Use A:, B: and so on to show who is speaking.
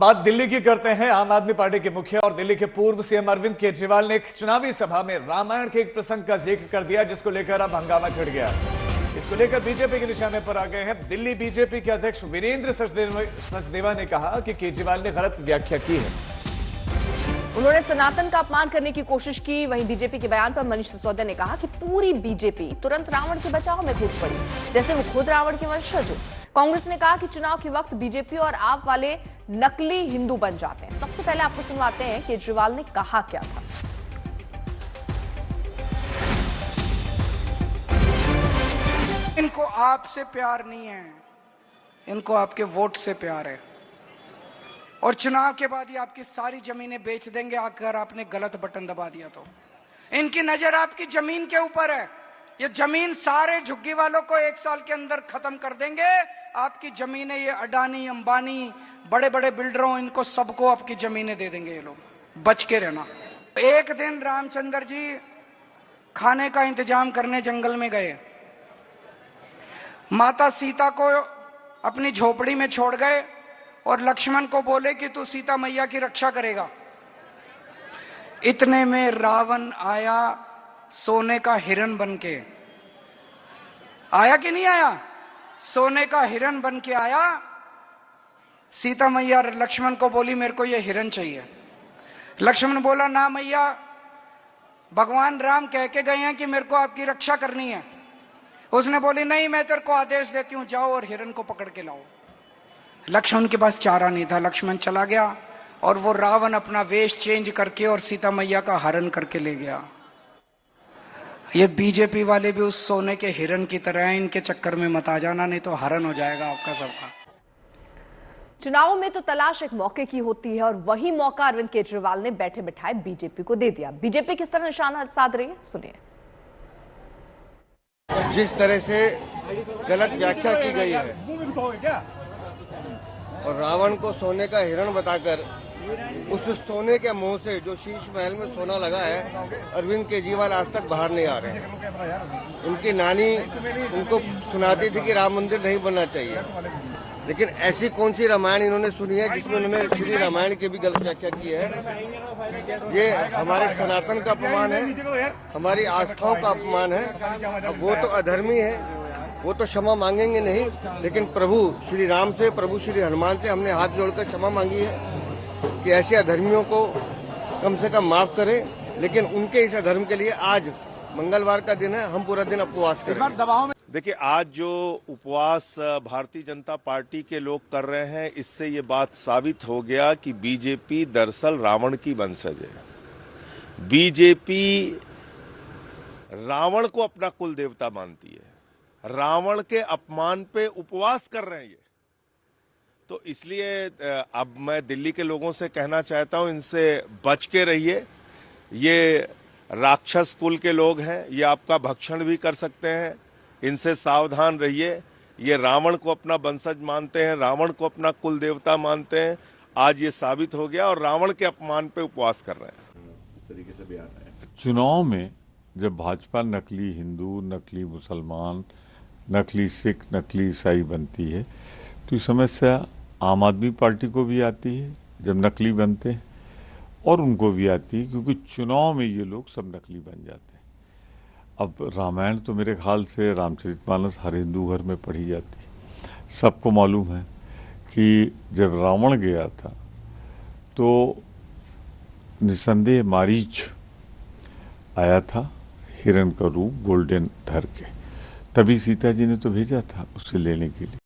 A: बात दिल्ली की करते हैं। आम आदमी पार्टी के मुखिया और दिल्ली के पूर्व सीएम अरविंद केजरीवाल ने एक चुनावी सभा में रामायण के एक प्रसंग का जिक्र कर दिया, जिसको लेकर अब हंगामा छिड़ गया। इसको लेकर बीजेपी के निशाने पर आ गए हैं। दिल्ली बीजेपी के अध्यक्ष वीरेंद्र सचदेवा ने कहा कि केजरीवाल ने गलत व्याख्या की है।
B: उन्होंने सनातन का अपमान करने की कोशिश की। वहीं बीजेपी के बयान पर मनीष सिसोदिया ने कहा कि पूरी बीजेपी तुरंत रावण के बचाव में कूद पड़ी, जैसे वो खुद रावण के वंशज हो। कांग्रेस ने कहा कि चुनाव के वक्त बीजेपी और आप वाले नकली हिंदू बन जाते हैं। सबसे पहले आपको सुनवाते हैं केजरीवाल ने कहा क्या था।
C: इनको आपसे प्यार नहीं है, इनको आपके वोट से प्यार है। और चुनाव के बाद ये आपकी सारी जमीनें बेच देंगे अगर आपने गलत बटन दबा दिया तो। इनकी नजर आपकी जमीन के ऊपर है। ये जमीन सारे झुग्गी वालों को 1 साल के अंदर खत्म कर देंगे। आपकी जमीनें ये अडानी अंबानी बड़े बड़े बिल्डरों, इनको सबको आपकी जमीनें दे देंगे ये लोग। बच के रहना। एक दिन रामचंद्र जी खाने का इंतजाम करने जंगल में गए। माता सीता को अपनी झोपड़ी में छोड़ गए और लक्ष्मण को बोले कि तू सीता मैया की रक्षा करेगा। इतने में रावण आया सोने का हिरण बन के। आया कि नहीं आया? सोने का हिरण बन के आया। सीता मैया लक्ष्मण को बोली मेरे को ये हिरण चाहिए। लक्ष्मण बोला ना मैया, भगवान राम कह के गए हैं कि मेरे को आपकी रक्षा करनी है। उसने बोली नहीं, मैं तेरे को आदेश देती हूं, जाओ और हिरण को पकड़ के लाओ। लक्ष्मण के पास चारा नहीं था। लक्ष्मण चला गया और वो रावण अपना वेश चेंज करके और सीता मैया का हरण करके ले गया। ये बीजेपी वाले भी उस सोने के हिरण की तरह हैं। इनके चक्कर में मत आ जाना, नहीं तो हरण हो जाएगा आपका सबका।
B: चुनाव में तो तलाश एक मौके की होती है और वही मौका अरविंद केजरीवाल ने बैठे बिठाए बीजेपी को दे दिया। बीजेपी किस तरह निशाना साध रही है, सुनिए।
D: जिस तरह से गलत व्याख्या की गई है और रावण को सोने का हिरण बताकर उस सोने के मुंह से जो शीश महल में सोना लगा है, अरविंद केजरीवाल आज तक बाहर नहीं आ रहे हैं। उनकी नानी उनको सुनाती थी कि राम मंदिर नहीं बनना चाहिए, लेकिन ऐसी कौन सी रामायण इन्होंने सुनी है जिसमें उन्होंने श्री रामायण की भी गलत व्याख्या की है। ये हमारे सनातन का अपमान है, हमारी आस्थाओं का अपमान है। अब वो तो अधर्मी है, वो तो क्षमा मांगेंगे नहीं, लेकिन प्रभु श्री राम से, प्रभु श्री हनुमान से हमने हाथ जोड़कर क्षमा मांगी है कि ऐसे अधर्मियों को कम से कम माफ करें। लेकिन उनके इस अधर्म के लिए आज मंगलवार का दिन है, हम पूरा दिन उपवास करेंगे।
E: देखिए, आज जो उपवास भारतीय जनता पार्टी के लोग कर रहे हैं, इससे ये बात साबित हो गया कि बीजेपी दरअसल रावण की वंशज है। बीजेपी रावण को अपना कुल देवता मानती है। रावण के अपमान पे उपवास कर रहे हैं ये। तो इसलिए अब मैं दिल्ली के लोगों से कहना चाहता हूं, इनसे बच के रहिए। ये राक्षस कुल के लोग हैं, ये आपका भक्षण भी कर सकते हैं। इनसे सावधान रहिए। ये रावण को अपना वंशज मानते हैं, रावण को अपना कुल देवता मानते हैं। आज ये साबित हो गया और रावण के अपमान पे उपवास कर रहे हैं।
F: इस तरीके से बयान है।
G: चुनाव में जब भाजपा नकली हिंदू, नकली मुसलमान, नकली सिख, नकली ईसाई बनती है, तो ये समस्या आम आदमी पार्टी को भी आती है जब नकली बनते हैं, और उनको भी आती है क्योंकि चुनाव में ये लोग सब नकली बन जाते हैं। अब रामायण तो मेरे ख्याल से रामचरितमानस हर हिंदू घर में पढ़ी जाती है। सबको मालूम है कि जब रावण गया था तो निसंदेह मारीच आया था हिरण का रूप गोल्डन धर के, तभी सीता जी ने तो भेजा था उसे लेने के लिए।